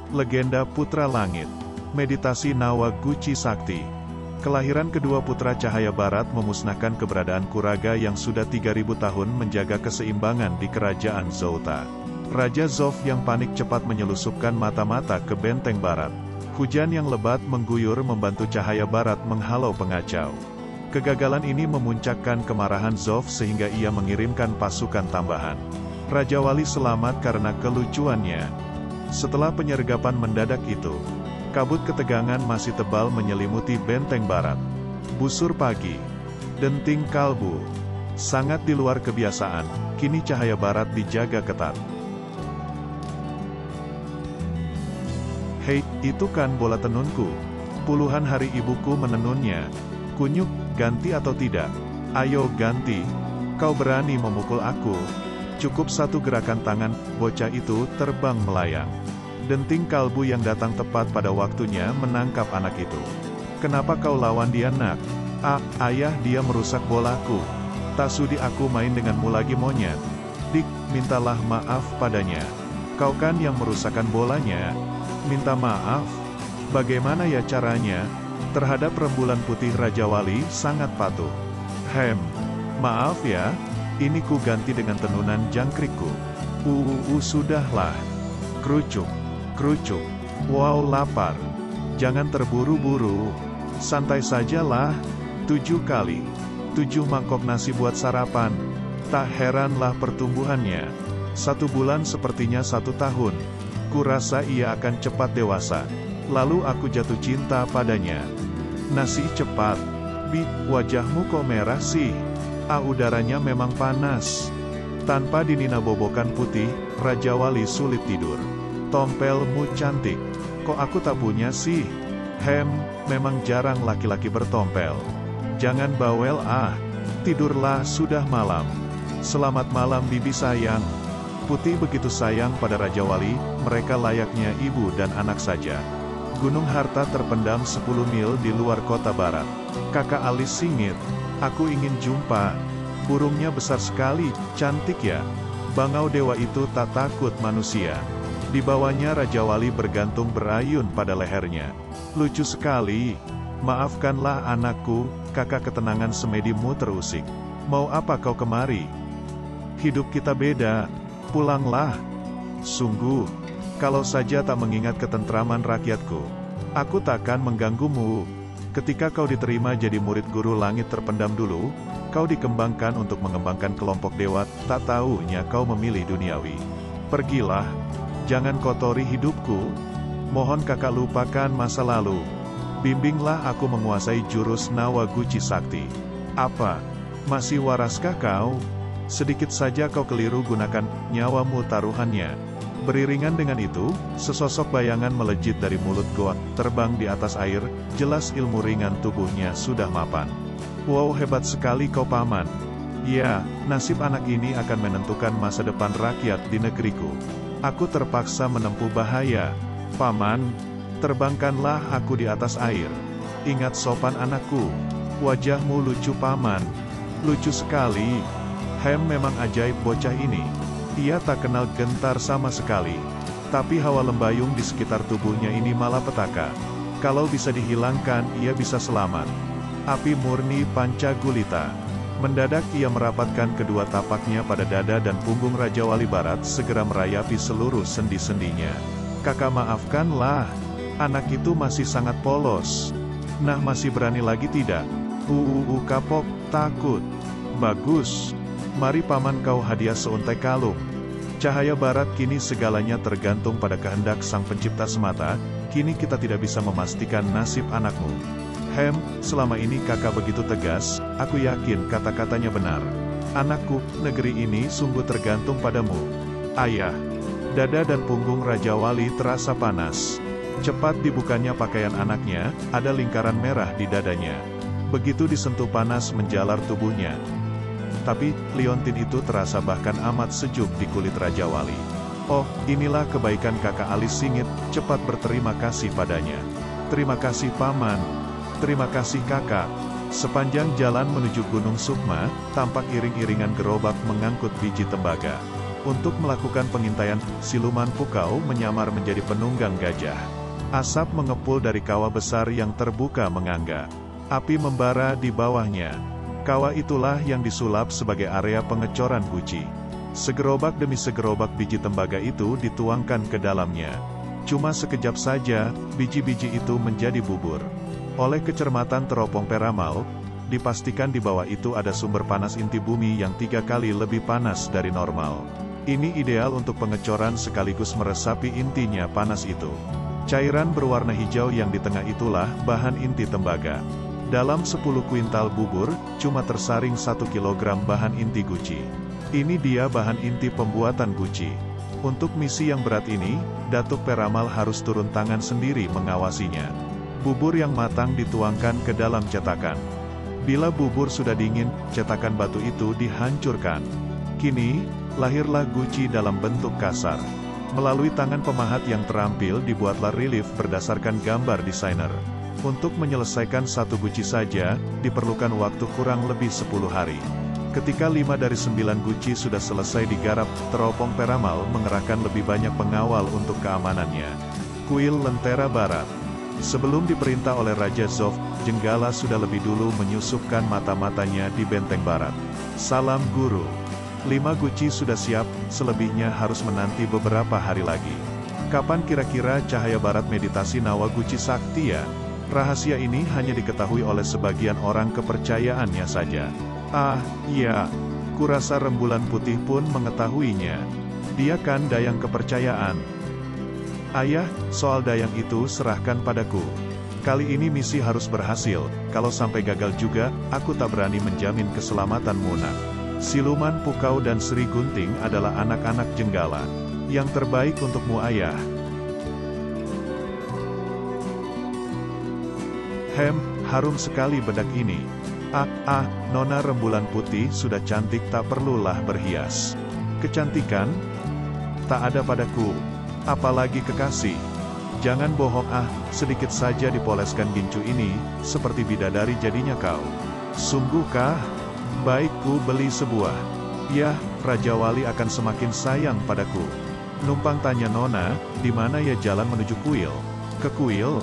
Legenda Putra Langit. Meditasi Nawa Guci Sakti. Kelahiran kedua putra cahaya barat memusnahkan keberadaan Kuraga yang sudah 3000 tahun menjaga keseimbangan di kerajaan Zouta. Raja Zof yang panik cepat menyelusupkan mata-mata ke benteng barat. Hujan yang lebat mengguyur membantu cahaya barat menghalau pengacau. Kegagalan ini memuncakkan kemarahan Zof sehingga ia mengirimkan pasukan tambahan. Raja Wali selamat karena kelucuannya. Setelah penyergapan mendadak itu, kabut ketegangan masih tebal menyelimuti benteng barat. Busur pagi, denting kalbu, sangat di luar kebiasaan, kini cahaya barat dijaga ketat. Hei, itu kan bola tenunku. Puluhan hari ibuku menenunnya. Kunyuk, ganti atau tidak? Ayo ganti. Kau berani memukul aku. Cukup satu gerakan tangan, bocah itu terbang melayang. Denting kalbu yang datang tepat pada waktunya menangkap anak itu. Kenapa kau lawan dia, nak? Ayah, dia merusak bolaku. Tak sudi aku main denganmu lagi, monyet. Dik, mintalah maaf padanya. Kau kan yang merusakkan bolanya. Minta maaf? Bagaimana ya caranya? Terhadap rembulan putih Raja Wali sangat patuh. Maaf ya, ini ku ganti dengan tenunan jangkrikku. Sudahlah. Kerucuk, kerucuk. Wow, lapar. Jangan terburu-buru. Santai sajalah. 7 kali. 7 mangkok nasi buat sarapan. Tak heranlah pertumbuhannya. 1 bulan sepertinya 1 tahun. Kurasa ia akan cepat dewasa. Lalu aku jatuh cinta padanya. Nasi cepat. Wajahmu kok merah sih? Udaranya memang panas. Tanpa dinina bobokan putih, Raja Wali sulit tidur. Tompelmu cantik. Kok aku tak punya sih? Memang jarang laki-laki bertompel. Jangan bawel Tidurlah, sudah malam. Selamat malam bibi sayang. Putih begitu sayang pada Raja Wali, mereka layaknya ibu dan anak saja. Gunung Harta terpendam 10 mil di luar kota barat. Kakak alis singit. Aku ingin jumpa. Burungnya besar sekali, cantik ya. Bangau dewa itu tak takut manusia. Di bawahnya Raja Wali bergantung berayun pada lehernya. Lucu sekali. Maafkanlah anakku, kakak ketenangan semedimu terusik. Mau apa kau kemari? Hidup kita beda. Pulanglah. Sungguh. Kalau saja tak mengingat ketentraman rakyatku, aku takkan mengganggumu. Ketika kau diterima jadi murid guru langit terpendam dulu, kau dikembangkan untuk mengembangkan kelompok dewa, tak taunya kau memilih duniawi. Pergilah, jangan kotori hidupku. Mohon kakak lupakan masa lalu. Bimbinglah aku menguasai jurus Nawa Guci Sakti. Apa? Masih waraskah kau? Sedikit saja kau keliru gunakan nyawamu taruhannya. Beriringan dengan itu, sesosok bayangan melejit dari mulut goa, terbang di atas air, jelas ilmu ringan tubuhnya sudah mapan. Wow, hebat sekali kau paman. Ya, nasib anak ini akan menentukan masa depan rakyat di negeriku. Aku terpaksa menempuh bahaya. Paman, terbangkanlah aku di atas air. Ingat sopan anakku. Wajahmu lucu paman. Lucu sekali. Memang ajaib bocah ini. Ia tak kenal gentar sama sekali. Tapi hawa lembayung di sekitar tubuhnya ini malapetaka. Kalau bisa dihilangkan, ia bisa selamat. Api murni panca gulita. Mendadak ia merapatkan kedua tapaknya pada dada dan punggung Raja Wali Barat segera merayapi seluruh sendi-sendinya. Kakak maafkanlah. Anak itu masih sangat polos. Nah, masih berani lagi tidak? Kapok, takut. Bagus. Mari paman kau hadiah seuntai kalung. Cahaya barat kini segalanya tergantung pada kehendak sang pencipta semata, kini kita tidak bisa memastikan nasib anakmu. Selama ini kakak begitu tegas, aku yakin kata-katanya benar. Anakku, negeri ini sungguh tergantung padamu. Ayah. Dada dan punggung Raja Wali terasa panas. Cepat dibukanya pakaian anaknya, ada lingkaran merah di dadanya. Begitu disentuh panas menjalar tubuhnya. Tapi, liontin itu terasa bahkan amat sejuk di kulit Raja Wali. Oh, inilah kebaikan kakak alis singit, cepat berterima kasih padanya. Terima kasih paman. Terima kasih kakak. Sepanjang jalan menuju Gunung Sukma, tampak iring-iringan gerobak mengangkut biji tembaga. Untuk melakukan pengintaian, siluman pukau menyamar menjadi penunggang gajah. Asap mengepul dari kawah besar yang terbuka menganga. Api membara di bawahnya. Kawah itulah yang disulap sebagai area pengecoran guci. Segerobak demi segerobak biji tembaga itu dituangkan ke dalamnya. Cuma sekejap saja, biji-biji itu menjadi bubur. Oleh kecermatan teropong peramal, dipastikan di bawah itu ada sumber panas inti bumi yang 3 kali lebih panas dari normal. Ini ideal untuk pengecoran sekaligus meresapi intinya panas itu. Cairan berwarna hijau yang di tengah itulah bahan inti tembaga. Dalam 10 kuintal bubur, cuma tersaring 1 kilogram bahan inti guci. Ini dia bahan inti pembuatan guci. Untuk misi yang berat ini, Datuk Peramal harus turun tangan sendiri mengawasinya. Bubur yang matang dituangkan ke dalam cetakan. Bila bubur sudah dingin, cetakan batu itu dihancurkan. Kini, lahirlah guci dalam bentuk kasar. Melalui tangan pemahat yang terampil dibuatlah relief berdasarkan gambar desainer. Untuk menyelesaikan satu guci saja, diperlukan waktu kurang lebih 10 hari. Ketika 5 dari 9 guci sudah selesai digarap, teropong Peramal mengerahkan lebih banyak pengawal untuk keamanannya. Kuil Lentera Barat. Sebelum diperintah oleh Raja Zov, Jenggala sudah lebih dulu menyusupkan mata-matanya di benteng barat. Salam guru. 5 guci sudah siap, selebihnya harus menanti beberapa hari lagi. Kapan kira-kira cahaya barat meditasi Nawa Guci Sakti ya? Rahasia ini hanya diketahui oleh sebagian orang kepercayaannya saja. Ah, iya. Kurasa Rembulan Putih pun mengetahuinya. Dia kan dayang kepercayaan. Ayah, soal dayang itu serahkan padaku. Kali ini misi harus berhasil, kalau sampai gagal juga, aku tak berani menjamin keselamatan Munak. Siluman Pukau dan Sri Gunting adalah anak-anak Jenggala. Yang terbaik untukmu ayah. Harum sekali bedak ini. Nona Rembulan Putih sudah cantik tak perlulah berhias. Kecantikan? Tak ada padaku. Apalagi kekasih. Jangan bohong sedikit saja dipoleskan gincu ini, seperti bidadari jadinya kau. Sungguhkah? Baik, ku beli sebuah. Yah, Raja Wali akan semakin sayang padaku. Numpang tanya Nona, di mana ya jalan menuju kuil? Ke kuil?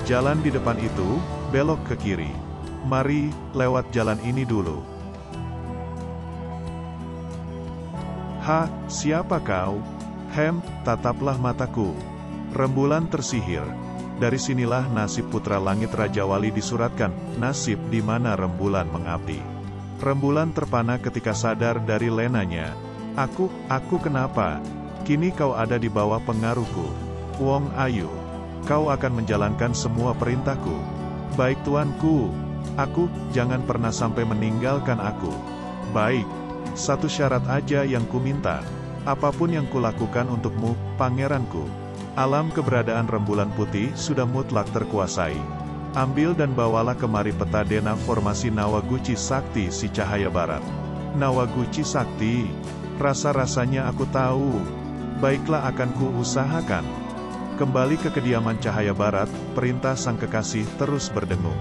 Jalan di depan itu, belok ke kiri. Mari, lewat jalan ini dulu. Siapa kau? Tataplah mataku. Rembulan tersihir. Dari sinilah nasib putra langit Raja Wali disuratkan, nasib di mana rembulan mengabdi. Rembulan terpana ketika sadar dari lenanya. Aku kenapa? Kini kau ada di bawah pengaruhku. Wong Ayu, kau akan menjalankan semua perintahku. Baik tuanku. Jangan pernah sampai meninggalkan aku. Baik. Satu syarat aja yang ku minta. Apapun yang kulakukan untukmu, pangeranku. Alam keberadaan Rembulan Putih sudah mutlak terkuasai. Ambil dan bawalah kemari peta dena formasi Nawa Guci Sakti si Cahaya Barat. Nawa Guci Sakti? Rasa-rasanya aku tahu. Baiklah, akan ku usahakan. Kembali ke kediaman Cahaya Barat, perintah sang kekasih terus berdengung.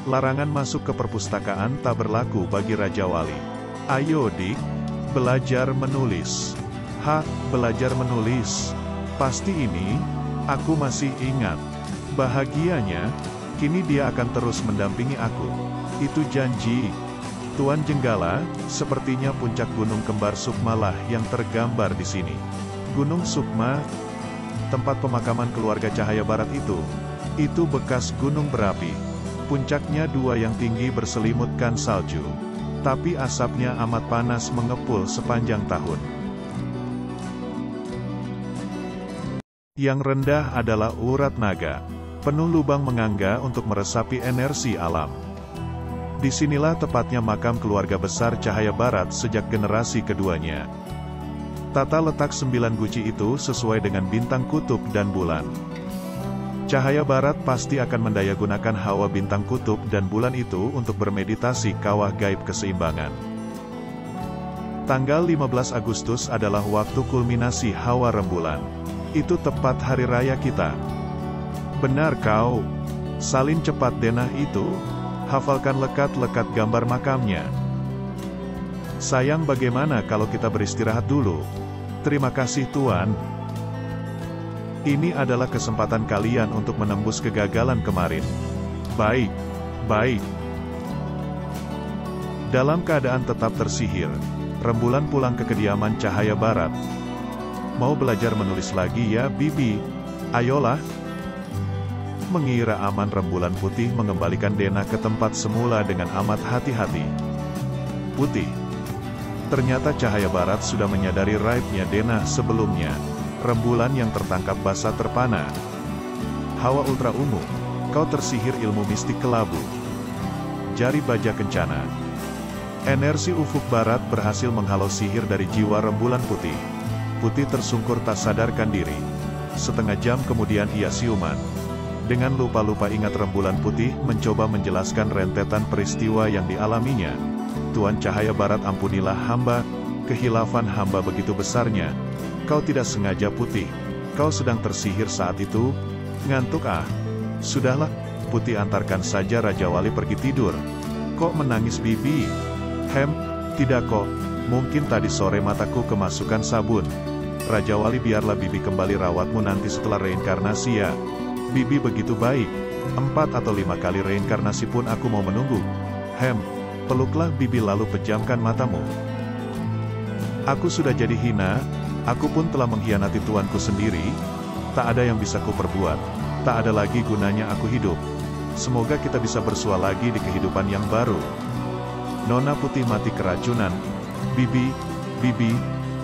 Larangan masuk ke perpustakaan tak berlaku bagi Raja Wali. Ayo dik, belajar menulis. Belajar menulis. Pasti ini, aku masih ingat. Bahagianya, kini dia akan terus mendampingi aku. Itu janji. Tuan Jenggala, sepertinya puncak Gunung Kembar Sukma lah yang tergambar di sini. Gunung Sukma, tempat pemakaman keluarga Cahaya Barat itu bekas gunung berapi. Puncaknya 2 yang tinggi berselimutkan salju. Tapi asapnya amat panas mengepul sepanjang tahun. Yang rendah adalah urat naga. Penuh lubang menganga untuk meresapi energi alam. Disinilah tepatnya makam keluarga besar Cahaya Barat sejak generasi keduanya. Tata letak 9 guci itu sesuai dengan bintang kutub dan bulan. Cahaya Barat pasti akan mendayagunakan hawa bintang kutub dan bulan itu untuk bermeditasi kawah gaib keseimbangan. Tanggal 15 Agustus adalah waktu kulminasi hawa rembulan. Itu tepat hari raya kita. Benar kau. Salin cepat denah itu. Hafalkan lekat-lekat gambar makamnya. Sayang, bagaimana kalau kita beristirahat dulu? Terima kasih Tuan. Ini adalah kesempatan kalian untuk menembus kegagalan kemarin. Baik, baik. Dalam keadaan tetap tersihir, Rembulan pulang ke kediaman Cahaya Barat. Mau belajar menulis lagi ya, Bibi? Ayolah. Mengira aman, Rembulan Putih mengembalikan Dena ke tempat semula dengan amat hati-hati. Putih. Ternyata Cahaya Barat sudah menyadari raibnya Dena sebelumnya. Rembulan yang tertangkap basah terpana. Hawa ultra ungu. Kau tersihir ilmu mistik kelabu. Jari baja kencana. Energi ufuk barat berhasil menghalau sihir dari jiwa Rembulan Putih. Putih tersungkur tak sadarkan diri. Setengah jam kemudian ia siuman. Dengan lupa-lupa ingat, Rembulan Putih mencoba menjelaskan rentetan peristiwa yang dialaminya. Tuan Cahaya Barat, ampunilah hamba, kehilafan hamba begitu besarnya. Kau tidak sengaja, Putih. Kau sedang tersihir saat itu. Ngantuk ah. Sudahlah, Putih, antarkan saja Raja Wali pergi tidur. Kok menangis, Bibi? Tidak kok. Mungkin tadi sore mataku kemasukan sabun. Raja Wali, biarlah Bibi kembali rawatmu nanti setelah reinkarnasi ya. Bibi begitu baik. 4 atau 5 kali reinkarnasi pun aku mau menunggu. Peluklah Bibi lalu pejamkan matamu. Aku sudah jadi hina. Aku pun telah mengkhianati tuanku sendiri. Tak ada yang bisa kuperbuat. Tak ada lagi gunanya aku hidup. Semoga kita bisa bersua lagi di kehidupan yang baru. Nona Putih mati keracunan. Bibi,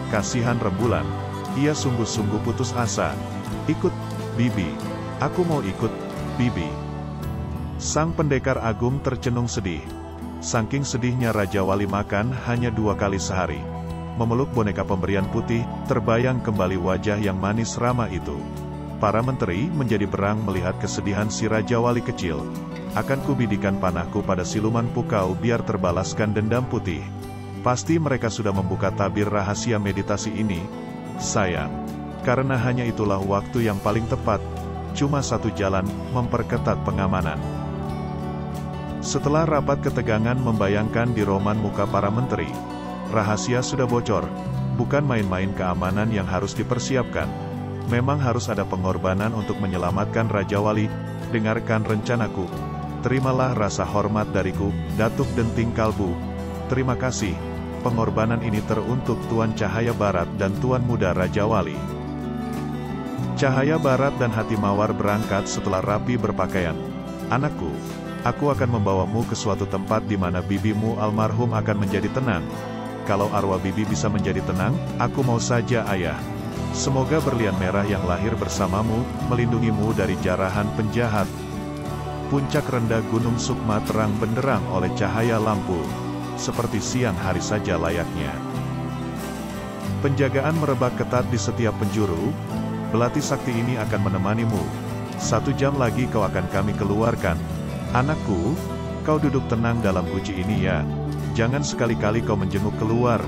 kasihan Rembulan. Ia sungguh-sungguh putus asa. Ikut, Bibi. Aku mau ikut, Bibi. Sang pendekar agung tercenung sedih. Saking sedihnya, Raja Wali makan hanya 2 kali sehari. Memeluk boneka pemberian Putih, terbayang kembali wajah yang manis ramah itu. Para menteri menjadi berang melihat kesedihan si Raja Wali kecil. Akan kubidikan panahku pada siluman pukau biar terbalaskan dendam Putih. Pasti mereka sudah membuka tabir rahasia meditasi ini. Sayang. Karena hanya itulah waktu yang paling tepat. Cuma satu jalan, memperketat pengamanan. Setelah rapat, ketegangan membayangkan di roman muka para menteri. Rahasia sudah bocor. Bukan main-main keamanan yang harus dipersiapkan. Memang harus ada pengorbanan untuk menyelamatkan Raja Wali. Dengarkan rencanaku. Terimalah rasa hormat dariku, Datuk Denting Kalbu. Terima kasih. Pengorbanan ini teruntuk Tuan Cahaya Barat dan Tuan Muda Raja Wali. Cahaya Barat dan Hati Mawar berangkat setelah rapi berpakaian. Anakku, aku akan membawamu ke suatu tempat di mana bibimu almarhum akan menjadi tenang. Kalau arwah bibi bisa menjadi tenang, aku mau saja, ayah. Semoga berlian merah yang lahir bersamamu, melindungimu dari jarahan penjahat. Puncak rendah Gunung Sukma terang benderang oleh cahaya lampu. Seperti siang hari saja layaknya. Penjagaan merebak ketat di setiap penjuru. Belati sakti ini akan menemanimu. 1 jam lagi kau akan kami keluarkan. Anakku, kau duduk tenang dalam guci ini ya. Jangan sekali-kali kau menjenguk keluar.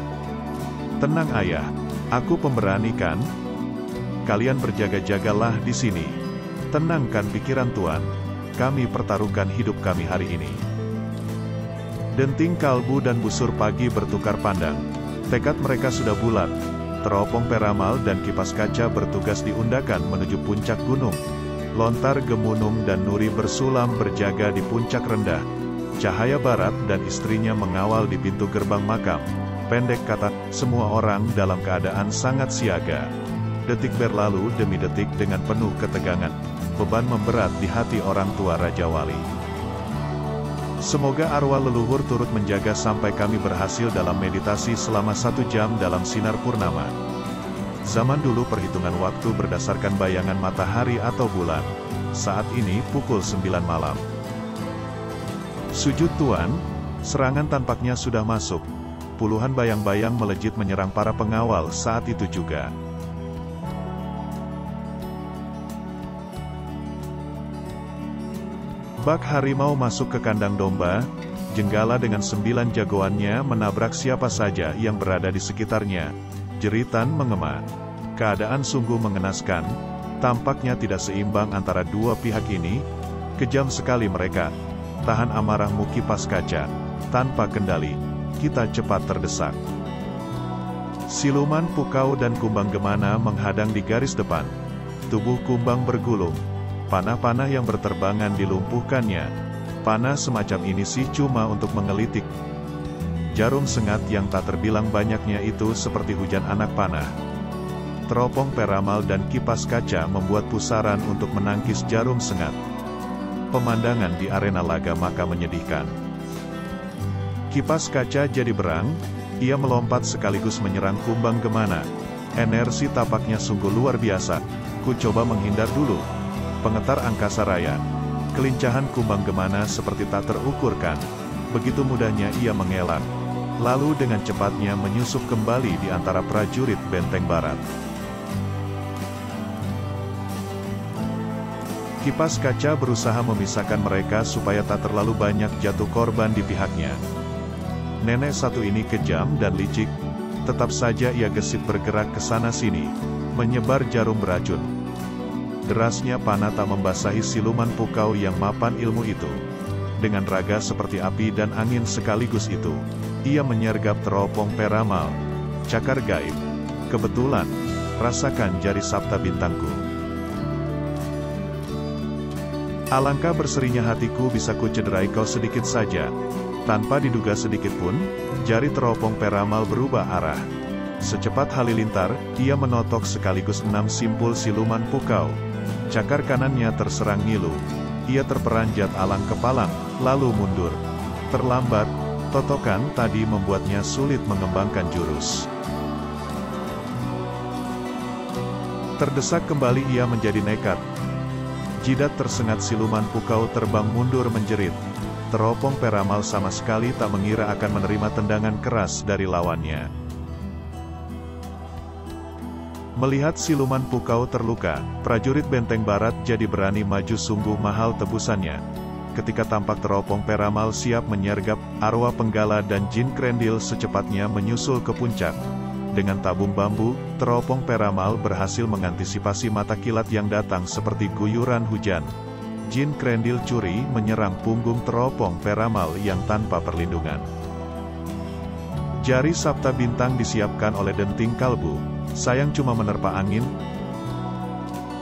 Tenang ayah, aku pemberani kan? Kalian berjaga-jagalah di sini. Tenangkan pikiran Tuan. Kami pertaruhkan hidup kami hari ini. Denting Kalbu dan Busur Pagi bertukar pandang. Tekad mereka sudah bulat. Teropong Peramal dan Kipas Kaca bertugas di Undakan menuju puncak gunung. Lontar Gemunung dan Nuri bersulam berjaga di puncak rendah. Cahaya Barat dan istrinya mengawal di pintu gerbang makam. Pendek kata, semua orang dalam keadaan sangat siaga. Detik berlalu demi detik dengan penuh ketegangan. Beban memberat di hati orang tua Raja Wali. Semoga arwah leluhur turut menjaga sampai kami berhasil dalam meditasi selama 1 jam dalam sinar purnama. Zaman dulu perhitungan waktu berdasarkan bayangan matahari atau bulan. Saat ini pukul 9 malam. Sujud Tuan, serangan tampaknya sudah masuk. Puluhan bayang-bayang melejit menyerang para pengawal saat itu juga. Bak harimau masuk ke kandang domba, Jenggala dengan 9 jagoannya menabrak siapa saja yang berada di sekitarnya. Jeritan mengema. Keadaan sungguh mengenaskan, tampaknya tidak seimbang antara dua pihak ini. Kejam sekali mereka. Tahan amarahmu Kipas Kaca. Tanpa kendali, kita cepat terdesak. Siluman Pukau dan Kumbang Gemana menghadang di garis depan. Tubuh Kumbang bergulung. Panah-panah yang berterbangan dilumpuhkannya. Panah semacam ini sih cuma untuk menggelitik. Jarum sengat yang tak terbilang banyaknya itu seperti hujan anak panah. Teropong peramal dan kipas kaca membuat pusaran untuk menangkis jarum sengat. Pemandangan di arena laga maka menyedihkan. Kipas kaca jadi berang, ia melompat sekaligus menyerang Kumbang Gemana. Energi tapaknya sungguh luar biasa. Ku coba menghindar dulu. Pengetar angkasa raya. Kelincahan Kumbang Gemana seperti tak terukurkan. Begitu mudahnya ia mengelak. Lalu dengan cepatnya menyusup kembali di antara prajurit benteng barat. Kipas kaca berusaha memisahkan mereka supaya tak terlalu banyak jatuh korban di pihaknya. Nenek satu ini kejam dan licik. Tetap saja ia gesit bergerak ke sana-sini, menyebar jarum beracun. Derasnya panah tak membasahi siluman Pukau yang mapan ilmu itu. Dengan raga seperti api dan angin sekaligus itu, ia menyergap teropong peramal. Cakar gaib. Kebetulan, rasakan jari sabta bintangku. Alangkah berserinya hatiku bisa ku cederai kau sedikit saja. Tanpa diduga sedikit pun, jari teropong peramal berubah arah. Secepat halilintar, ia menotok sekaligus 6 simpul siluman Pukau. Cakar kanannya terserang ngilu. Ia terperanjat alang kepalang, lalu mundur. Terlambat, totokan tadi membuatnya sulit mengembangkan jurus. Terdesak kembali ia menjadi nekat. Jidat tersengat siluman Pukau terbang mundur menjerit. Teropong peramal sama sekali tak mengira akan menerima tendangan keras dari lawannya. Melihat siluman Pukau terluka, prajurit benteng barat jadi berani maju, sungguh mahal tebusannya. Ketika tampak teropong peramal siap menyergap, arwah penggala dan jin krendil secepatnya menyusul ke puncak. Dengan tabung bambu, teropong peramal berhasil mengantisipasi mata kilat yang datang seperti guyuran hujan. Jin krendil curi menyerang punggung teropong peramal yang tanpa perlindungan. Jari sabta bintang disiapkan oleh denting kalbu. Sayang cuma menerpa angin.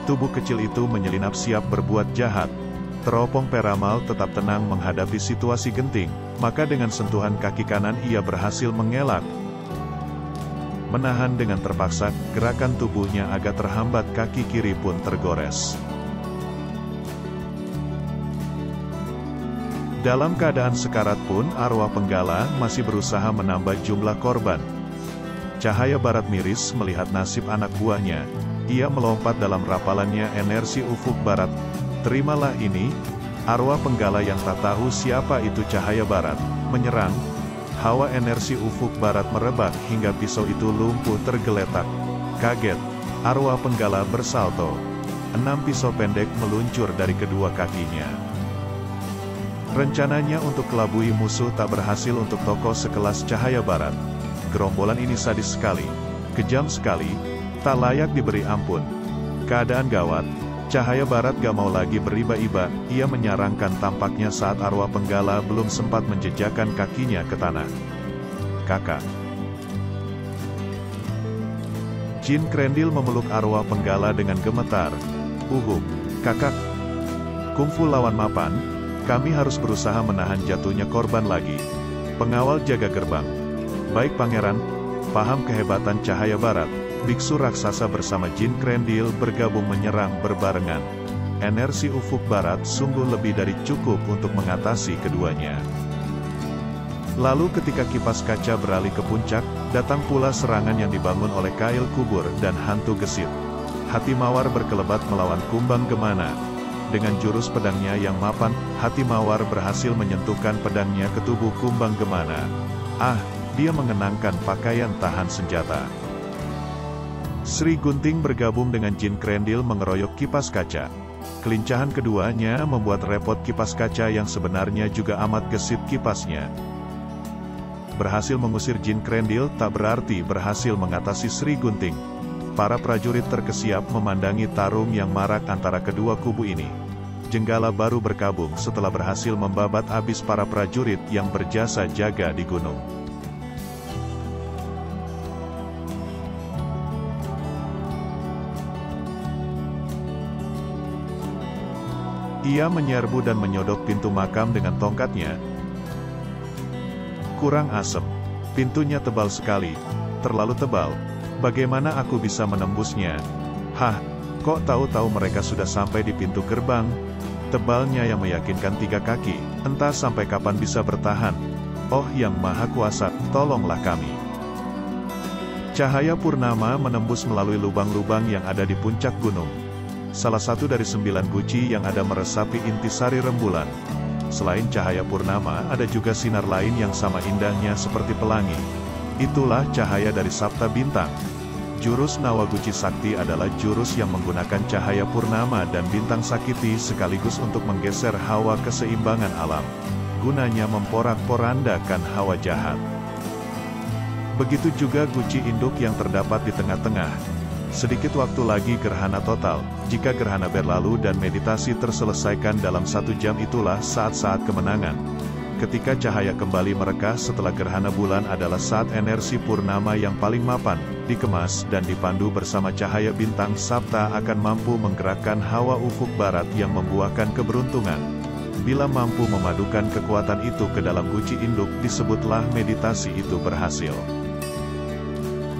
Tubuh kecil itu menyelinap siap berbuat jahat. Teropong peramal tetap tenang menghadapi situasi genting, maka dengan sentuhan kaki kanan ia berhasil mengelak. Menahan dengan terpaksa, gerakan tubuhnya agak terhambat, kaki kiri pun tergores. Dalam keadaan sekarat pun, arwah penggala masih berusaha menambah jumlah korban. Cahaya barat miris melihat nasib anak buahnya. Ia melompat dalam rapalannya energi ufuk barat. Terimalah ini, arwah penggala yang tak tahu siapa itu cahaya barat, menyerang. Hawa energi ufuk barat merebak hingga pisau itu lumpuh tergeletak. Kaget, arwah penggala bersalto. 6 pisau pendek meluncur dari kedua kakinya. Rencananya untuk kelabui musuh tak berhasil untuk tokoh sekelas cahaya barat. Gerombolan ini sadis sekali, kejam sekali, tak layak diberi ampun. Keadaan gawat, cahaya barat gak mau lagi beriba-iba, ia menyarangkan tampaknya saat arwah penggala belum sempat menjejakkan kakinya ke tanah. Kakak. Jin krendil memeluk arwah penggala dengan gemetar. Kakak. Kungfu lawan mapan. Kami harus berusaha menahan jatuhnya korban lagi. Pengawal jaga gerbang. Baik pangeran, paham kehebatan cahaya barat. Biksu raksasa bersama jin krendil bergabung menyerang berbarengan. Energi ufuk barat sungguh lebih dari cukup untuk mengatasi keduanya. Lalu ketika kipas kaca beralih ke puncak, datang pula serangan yang dibangun oleh Kail Kubur dan Hantu Gesit. Hati Mawar berkelebat melawan Kumbang Gemana. Dengan jurus pedangnya yang mapan, Hati Mawar berhasil menyentuhkan pedangnya ke tubuh Kumbang Gemana. Dia mengenangkan pakaian tahan senjata. Sri Gunting bergabung dengan jin krendil mengeroyok kipas kaca. Kelincahan keduanya membuat repot kipas kaca yang sebenarnya juga amat gesit kipasnya. Berhasil mengusir jin krendil tak berarti berhasil mengatasi Sri Gunting. Para prajurit terkesiap memandangi tarung yang marak antara kedua kubu ini. Jenggala baru berkabung setelah berhasil membabat habis para prajurit yang berjasa jaga di gunung. Ia menyerbu dan menyodok pintu makam dengan tongkatnya. Kurang asem. Pintunya tebal sekali. Terlalu tebal. Bagaimana aku bisa menembusnya? Hah, kok tahu-tahu mereka sudah sampai di pintu gerbang? Tebalnya yang meyakinkan 3 kaki. Entah sampai kapan bisa bertahan. Oh yang Maha Kuasa, tolonglah kami. Cahaya purnama menembus melalui lubang-lubang yang ada di puncak gunung. Salah satu dari 9 guci yang ada meresapi intisari rembulan. Selain cahaya purnama, ada juga sinar lain yang sama indahnya seperti pelangi. Itulah cahaya dari Sabta Bintang. Jurus Nawaguci Sakti adalah jurus yang menggunakan cahaya purnama dan bintang sakiti sekaligus untuk menggeser hawa keseimbangan alam. Gunanya memporak-porandakan hawa jahat. Begitu juga guci induk yang terdapat di tengah-tengah. Sedikit waktu lagi gerhana total. Jika gerhana berlalu dan meditasi terselesaikan dalam 1 jam, itulah saat-saat kemenangan. Ketika cahaya kembali mereka setelah gerhana bulan adalah saat energi purnama yang paling mapan, dikemas dan dipandu bersama cahaya bintang Sabta akan mampu menggerakkan hawa ufuk barat yang membuahkan keberuntungan. Bila mampu memadukan kekuatan itu ke dalam guci induk, disebutlah meditasi itu berhasil.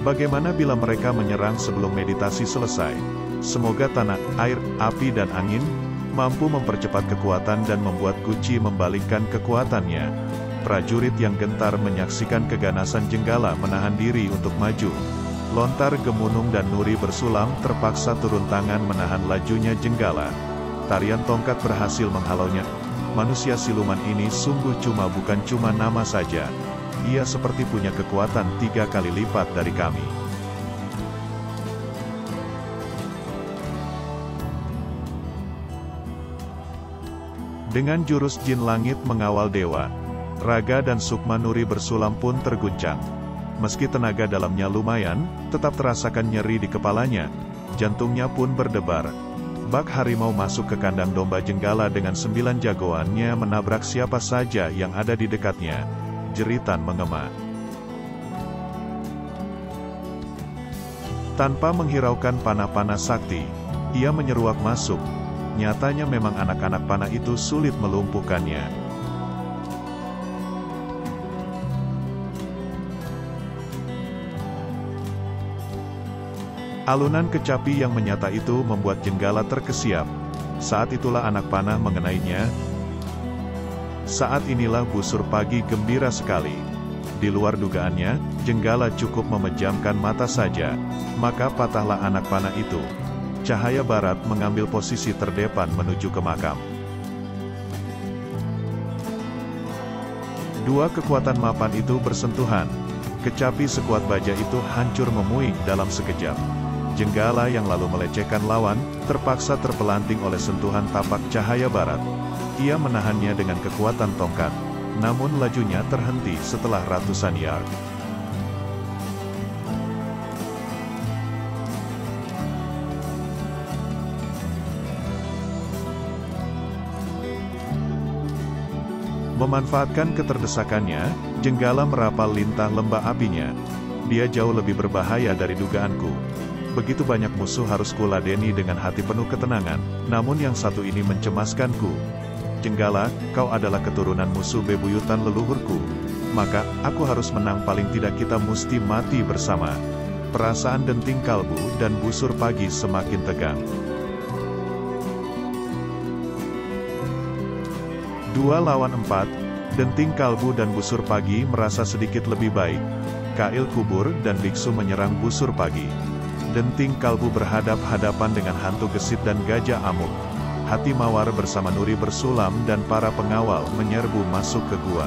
Bagaimana bila mereka menyerang sebelum meditasi selesai? Semoga tanah, air, api dan angin mampu mempercepat kekuatan dan membuat guci membalikkan kekuatannya. Prajurit yang gentar menyaksikan keganasan Jenggala menahan diri untuk maju. Lontar Gemunung dan Nuri Bersulam terpaksa turun tangan menahan lajunya Jenggala. Tarian tongkat berhasil menghalaunya. Manusia siluman ini sungguh bukan cuma nama saja. Ia seperti punya kekuatan 3 kali lipat dari kami. Dengan jurus jin langit mengawal dewa, raga dan sukma Nuri Bersulam pun terguncang. Meski tenaga dalamnya lumayan, tetap terasakan nyeri di kepalanya. Jantungnya pun berdebar. Bak harimau masuk ke kandang domba Jenggala dengan 9 jagoannya menabrak siapa saja yang ada di dekatnya. Jeritan mengema. Tanpa menghiraukan panah-panah sakti, ia menyeruak masuk. Nyatanya memang anak-anak panah itu sulit melumpuhkannya. Alunan kecapi yang menyata itu membuat Jenggala terkesiap. Saat itulah anak panah mengenainya. Saat inilah busur pagi gembira sekali. Di luar dugaannya, Jenggala cukup memejamkan mata saja, maka patahlah anak panah itu. Cahaya barat mengambil posisi terdepan menuju ke makam. 2 kekuatan mapan itu bersentuhan. Kecapi sekuat baja itu hancur memuing dalam sekejap. Jenggala yang lalu melecehkan lawan, terpaksa terpelanting oleh sentuhan tapak cahaya barat. Ia menahannya dengan kekuatan tongkat, namun lajunya terhenti setelah ratusan yard. Memanfaatkan keterdesakannya, Jenggala merapal lintah lembah apinya. Dia jauh lebih berbahaya dari dugaanku. Begitu banyak musuh harus kuladeni dengan hati penuh ketenangan, namun yang satu ini mencemaskanku. Jenggala, kau adalah keturunan musuh bebuyutan leluhurku. Maka, aku harus menang, paling tidak kita mesti mati bersama. Perasaan Denting Kalbu dan Busur Pagi semakin tegang. 2 lawan 4, Denting Kalbu dan Busur Pagi merasa sedikit lebih baik. Kail Kubur dan Biksu menyerang Busur Pagi. Denting Kalbu berhadap-hadapan dengan hantu gesit dan gajah amuk. Hati Mawar bersama Nuri Bersulam dan para pengawal menyerbu masuk ke gua.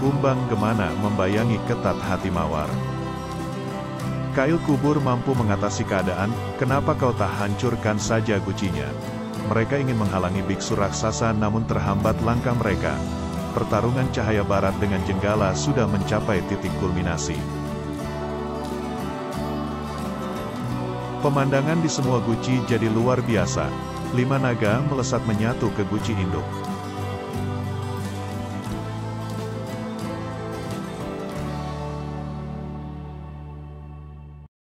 Kumbang Gemana membayangi ketat Hati Mawar. Kail Kubur mampu mengatasi keadaan. Kenapa kau tak hancurkan saja gucinya? Mereka ingin menghalangi biksu raksasa namun terhambat langkah mereka. Pertarungan cahaya barat dengan Jenggala sudah mencapai titik kulminasi. Pemandangan di semua guci jadi luar biasa. 5 naga melesat menyatu ke guci induk.